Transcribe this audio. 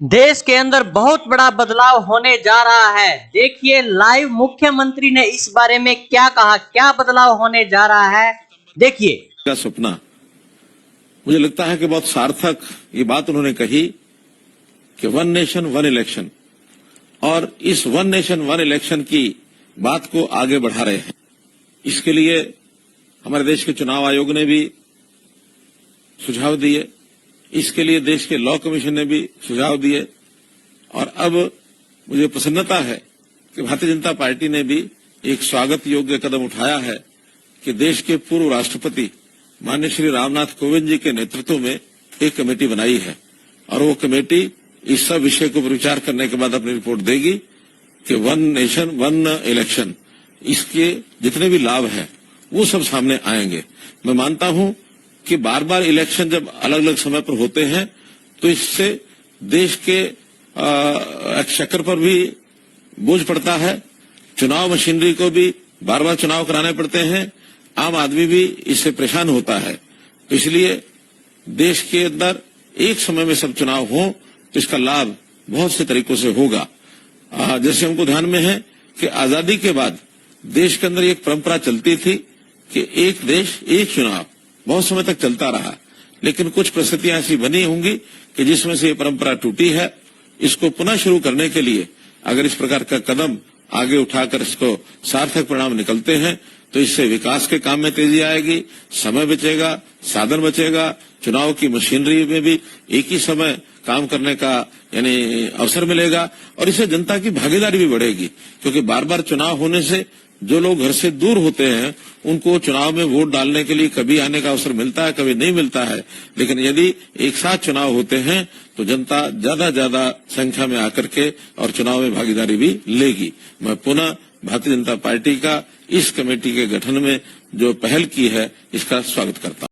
देश के अंदर बहुत बड़ा बदलाव होने जा रहा है। देखिए लाइव मुख्यमंत्री ने इस बारे में क्या कहा, क्या बदलाव होने जा रहा है, देखिए। का सपना मुझे लगता है कि बहुत सार्थक ये बात उन्होंने कही कि वन नेशन वन इलेक्शन, और इस वन नेशन वन इलेक्शन की बात को आगे बढ़ा रहे हैं। इसके लिए हमारे देश के चुनाव आयोग ने भी सुझाव दिए, इसके लिए देश के लॉ कमीशन ने भी सुझाव दिए, और अब मुझे प्रसन्नता है कि भारतीय जनता पार्टी ने भी एक स्वागत योग्य कदम उठाया है कि देश के पूर्व राष्ट्रपति माननीय श्री रामनाथ कोविंद जी के नेतृत्व में एक कमेटी बनाई है, और वो कमेटी इस सब विषय को विचार करने के बाद अपनी रिपोर्ट देगी कि वन नेशन वन इलेक्शन, इसके जितने भी लाभ हैं वो सब सामने आएंगे। मैं मानता हूं कि बार बार इलेक्शन जब अलग अलग समय पर होते हैं तो इससे देश के एक्सचेकर पर भी बोझ पड़ता है, चुनाव मशीनरी को भी बार बार चुनाव कराने पड़ते हैं, आम आदमी भी इससे परेशान होता है। तो इसलिए देश के अंदर एक समय में सब चुनाव हो तो इसका लाभ बहुत से तरीकों से होगा। जैसे हमको ध्यान में है कि आजादी के बाद देश के अंदर एक परंपरा चलती थी कि एक देश एक चुनाव बहुत समय तक चलता रहा, लेकिन कुछ परिस्थितियां ऐसी बनी होंगी कि जिसमें से ये परंपरा टूटी है। इसको पुनः शुरू करने के लिए अगर इस प्रकार का कदम आगे उठाकर इसको सार्थक परिणाम निकलते हैं तो इससे विकास के काम में तेजी आएगी, समय बचेगा, साधन बचेगा, चुनाव की मशीनरी में भी एक ही समय काम करने का यानी अवसर मिलेगा, और इससे जनता की भागीदारी भी बढ़ेगी। क्योंकि बार बार चुनाव होने से जो लोग घर से दूर होते हैं उनको चुनाव में वोट डालने के लिए कभी आने का अवसर मिलता है, कभी नहीं मिलता है, लेकिन यदि एक साथ चुनाव होते हैं तो जनता ज्यादा संख्या में आकर के और चुनाव में भागीदारी भी लेगी। मैं पुनः भारतीय जनता पार्टी का इस कमेटी के गठन में जो पहल की है इसका स्वागत करता हूं।